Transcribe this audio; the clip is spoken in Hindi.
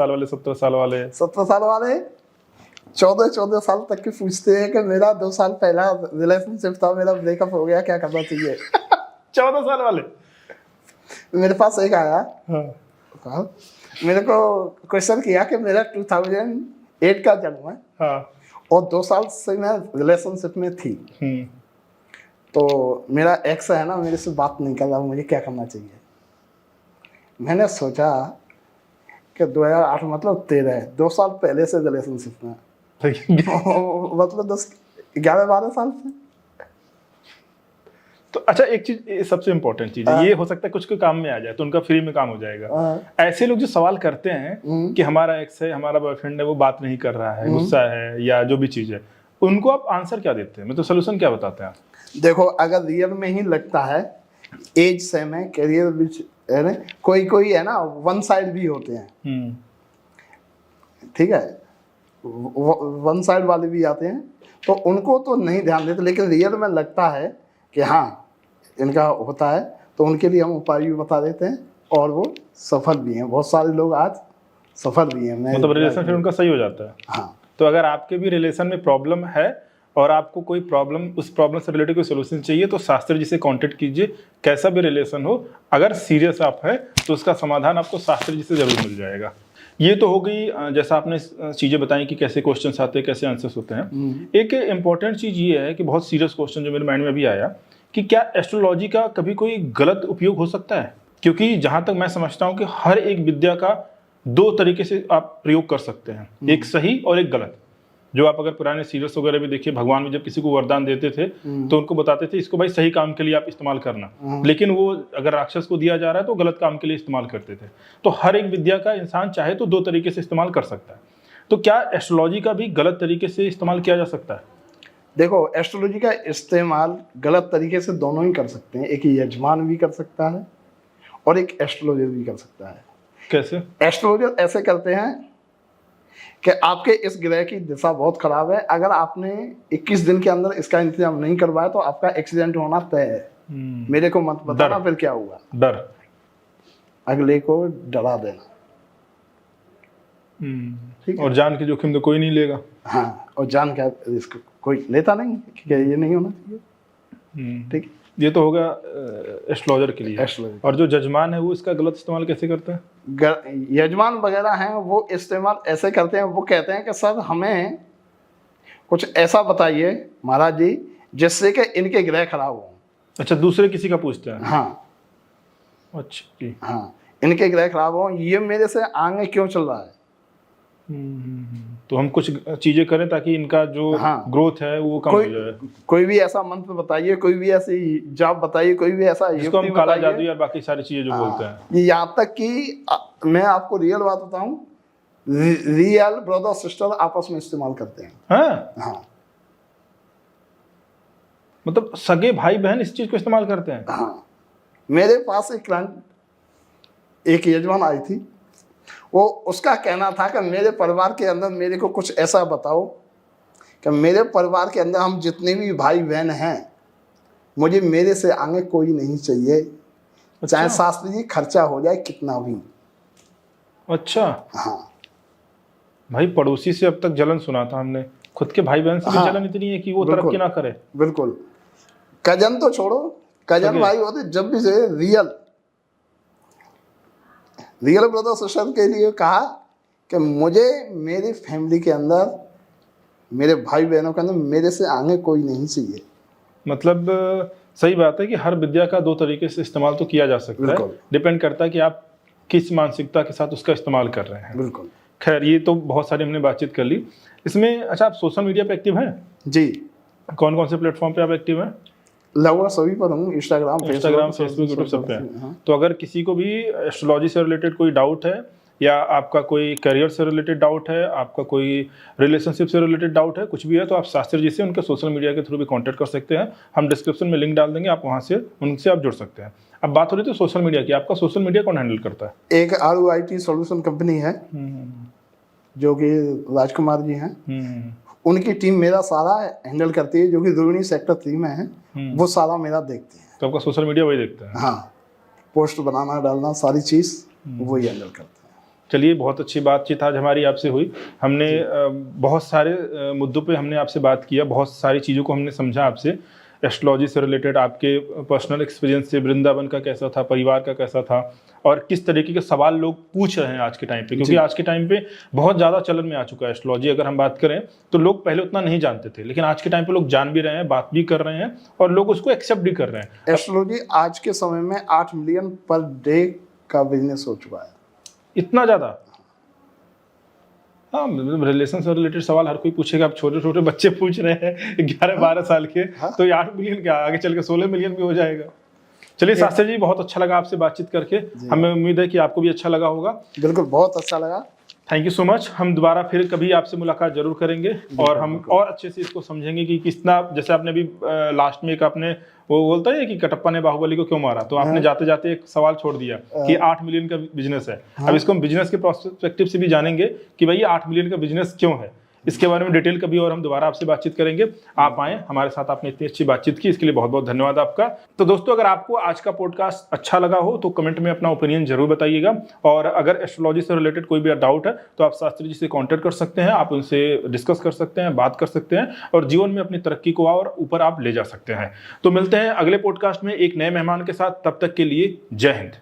साल वाले, 17 साल वाले? 17 साल वाले 14 साल तक के पूछते हैं कि मेरा 2 साल पहला रिलेशनशिप था, मेरा ब्रेकअप हो गया, क्या करना चाहिए? 14 साल वाले? मेरे पास एक आया, हाँ मेरे को क्वेश्चन किया कि मेरा 2008 का जन्म है, हाँ। और 2 साल से मैं रिलेशनशिप में थी, तो मेरा एक्स है ना मेरे से बात नहीं कर रहा, मुझे क्या करना चाहिए? मैंने सोचा कि 2008 मतलब 2 साल पहले से रिलेशनशिप में मतलब 11-12 साल से। तो अच्छा, एक चीज सबसे इम्पोर्टेंट चीज है, ये हो सकता है कुछ के काम में आ जाए तो उनका फ्री में काम हो जाएगा। ऐसे लोग जो सवाल करते हैं कि हमारा एक्स है, हमारा बॉयफ्रेंड है, वो बात नहीं कर रहा है, गुस्सा है या जो भी चीज है, उनको आप आंसर क्या देते हैं, मतलब सोल्यूशन क्या बताते हैं आप? देखो, अगर रियल में ही लगता है, एज सेम है, करियर भी है ना, कोई है ना वन साइड भी होते हैं, ठीक है, वन साइड वाले भी आते हैं, तो उनको तो नहीं ध्यान देते, लेकिन रियल में लगता है कि हाँ इनका होता है, तो उनके लिए हम उपाय भी बता देते हैं, और वो सफल भी हैं। बहुत सारे लोग आज सफल भी हैं। मतलब रिलेशन फिर उनका सही हो जाता है। हाँ। तो अगर आपके भी रिलेशन में प्रॉब्लम है और आपको कोई प्रॉब्लम, उस प्रॉब्लम से रिलेटेड कोई सोल्यूशन चाहिए, तो शास्त्री जी से कांटेक्ट कीजिए। कैसा भी रिलेशन हो, अगर सीरियस आप है तो उसका समाधान आपको शास्त्री जी से जरूर मिल जाएगा। ये तो हो गई, जैसा आपने चीज़ें बताई कि कैसे क्वेश्चंस आते हैं, कैसे आंसर्स होते हैं। एक इम्पॉर्टेंट चीज़ ये है कि बहुत सीरियस क्वेश्चन जो मेरे माइंड में अभी आया कि क्या एस्ट्रोलॉजी का कभी कोई गलत उपयोग हो सकता है? क्योंकि जहाँ तक मैं समझता हूँ कि हर एक विद्या का 2 तरीके से आप प्रयोग कर सकते हैं, एक सही और एक गलत। जो आप अगर पुराने सीरियल्स वगैरह भी देखिए, भगवान भी जब किसी को वरदान देते थे तो उनको बताते थे इसको भाई सही काम के लिए आप इस्तेमाल करना, लेकिन वो अगर राक्षस को दिया जा रहा है तो गलत काम के लिए इस्तेमाल करते थे। तो हर एक विद्या का इंसान चाहे तो 2 तरीके से इस्तेमाल कर सकता है। तो क्या एस्ट्रोलॉजी का भी गलत तरीके से इस्तेमाल किया जा सकता है? देखो, एस्ट्रोलॉजी का इस्तेमाल गलत तरीके से दोनों ही कर सकते हैं। एक यजमान भी कर सकता है और एक एस्ट्रोलॉजर भी कर सकता है। कैसे? एस्ट्रोलॉजर ऐसे करते हैं कि आपके इस ग्रह की दिशा बहुत खराब है, अगर आपने 21 दिन के अंदर इसका इंतजाम नहीं करवाया तो आपका एक्सीडेंट होना तय है। मेरे को मत बताना फिर क्या हुआ। डर, अगले को डरा देना, ठीक है? और जान के जोखिम तो कोई नहीं लेगा। हाँ, और जान का रिस्क कोई लेता नहीं कि ये नहीं होना चाहिए, ठीक है? ये तो होगा एस्ट्रोलॉजर के लिए। एस्ट्रोलॉजर। और जो जजमान है वो इसका गलत इस्तेमाल कैसे करते हैं? यजमान वगैरह हैं वो इस्तेमाल ऐसे करते हैं, वो कहते हैं कि सर हमें कुछ ऐसा बताइए महाराज जी जिससे कि इनके ग्रह खराब हो। अच्छा, दूसरे किसी का पूछते हैं? हाँ। अच्छा जी। हाँ, इनके ग्रह खराब हो, ये मेरे से आगे क्यों चल रहा है। तो हम कुछ चीजें करें ताकि इनका जो ग्रोथ है वो कम हो जाए। कोई भी ऐसा मंत्र बताइए, कोई भी ऐसी जाप बताइए, कोई भी ऐसा जिसको हम काला जादू या बाकी सारी चीजें जो बोलते हैं। यहाँ तक कि मैं आपको रियल बात बताऊं, रियल ब्रदर सिस्टर आपस में इस्तेमाल करते हैं। हाँ। मतलब सगे भाई बहन इस चीज को इस्तेमाल करते हैं? हाँ। मेरे पास एक क्लाइंट, एक यजमान आई थी, वो उसका कहना था कि मेरे परिवार के अंदर मेरे को कुछ ऐसा बताओ कि मेरे परिवार के अंदर हम जितने भी भाई बहन हैं, मुझे मेरे से आगे कोई नहीं चाहिए। अच्छा। चाहे शास्त्री जी खर्चा हो जाए कितना भी। अच्छा। हाँ भाई, पड़ोसी से अब तक जलन सुना था हमने, खुद के भाई बहन से भी जलन इतनी है कि वो तरक्की ना करे। बिल्कुल। कजन तो छोड़ो, कजन भाई होते जब भी से रियल ब्रदर सिस्टर के लिए कहा कि मुझे मेरी फैमिली के अंदर, मेरे भाई बहनों के अंदर मेरे से आगे कोई नहीं चाहिए। मतलब सही बात है कि हर विद्या का 2 तरीके से इस्तेमाल तो किया जा सकता है, डिपेंड करता है कि आप किस मानसिकता के साथ उसका इस्तेमाल कर रहे हैं। बिल्कुल। खैर, ये तो बहुत सारी हमने बातचीत कर ली इसमें। अच्छा, आप सोशल मीडिया पे एक्टिव हैं? जी। कौन कौन से प्लेटफॉर्म पे आप एक्टिव हैं? लगभग सभी पर हूँ, इंस्टाग्राम, फेसबुक, यूट्यूब, सब पे। तो अगर किसी को भी एस्ट्रोलॉजी से रिलेटेड कोई डाउट है, या आपका कोई करियर से रिलेटेड डाउट है, आपका कोई रिलेशनशिप से रिलेटेड डाउट है, कुछ भी है, तो आप शास्त्री जी से उनके सोशल मीडिया के थ्रू भी कांटेक्ट कर सकते हैं। हम डिस्क्रिप्शन में लिंक डाल देंगे, आप वहाँ से उनसे आप जुड़ सकते हैं। अब बात हो रही थी सोशल मीडिया की, आपका सोशल मीडिया कौन हैंडल करता है? एक ROIT सॉल्यूशन कंपनी है जो कि राजकुमार जी हैं, उनकी टीम मेरा सारा हैंडल करती है, जो कि रोहिणी सेक्टर 3 में है। वो सारा मेरा देखते हैं। तो आपका सोशल मीडिया वही देखता है? हाँ, पोस्ट बनाना डालना सारी चीज़ वही हैंडल करते हैं। चलिए, बहुत अच्छी बातचीत आज हमारी आपसे हुई। हमने बहुत सारे मुद्दों पे हमने आपसे बात किया, बहुत सारी चीज़ों को हमने समझा आपसे, एस्ट्रोलॉजी से रिलेटेड, आपके पर्सनल एक्सपीरियंस से, वृंदावन का कैसा था, परिवार का कैसा था, और किस तरीके के सवाल लोग पूछ रहे हैं आज के टाइम पे, क्योंकि आज के टाइम पे बहुत ज़्यादा चलन में आ चुका है एस्ट्रोलॉजी। अगर हम बात करें तो लोग पहले उतना नहीं जानते थे, लेकिन आज के टाइम पे लोग जान भी रहे हैं, बात भी कर रहे हैं, और लोग उसको एक्सेप्ट भी कर रहे हैं। एस्ट्रोलॉजी आज के समय में 8 मिलियन पर डे का बिजनेस हो चुका है। इतना ज़्यादा? हाँ, रिलेशन से रिलेटेड सवाल हर कोई पूछेगा। अब छोटे छोटे बच्चे पूछ रहे हैं 11-12 साल के, तो ये 8 मिलियन क्या, आगे चल के 16 मिलियन भी हो जाएगा। चलिए शास्त्री जी, बहुत अच्छा लगा आपसे बातचीत करके, हमें उम्मीद है कि आपको भी अच्छा लगा होगा। बिल्कुल, बहुत अच्छा लगा। Thank you so much. हम दोबारा फिर कभी आपसे मुलाकात जरूर करेंगे, और हम और अच्छे से इसको समझेंगे कि कितना, जैसे आपने अभी लास्ट में एक आपने वो बोलता है कि कटप्पा ने बाहुबली को क्यों मारा, तो आपने जाते जाते एक सवाल छोड़ दिया कि 8 मिलियन का बिजनेस है। अब इसको हम बिजनेस के पर्सपेक्टिव से भी जानेंगे कि भाई 8 मिलियन का बिजनेस क्यों है। इसके बारे में डिटेल कभी और हम दोबारा आपसे बातचीत करेंगे। आप आए हमारे साथ, आपने इतनी अच्छी बातचीत की, इसके लिए बहुत बहुत धन्यवाद आपका। तो दोस्तों, अगर आपको आज का पॉडकास्ट अच्छा लगा हो तो कमेंट में अपना ओपिनियन जरूर बताइएगा, और अगर एस्ट्रोलॉजी से रिलेटेड कोई भी डाउट है तो आप शास्त्री जी से कॉन्टैक्ट कर सकते हैं, आप उनसे डिस्कस कर सकते हैं, बात कर सकते हैं, और जीवन में अपनी तरक्की को और ऊपर आप ले जा सकते हैं। तो मिलते हैं अगले पॉडकास्ट में एक नए मेहमान के साथ, तब तक के लिए जय हिंद।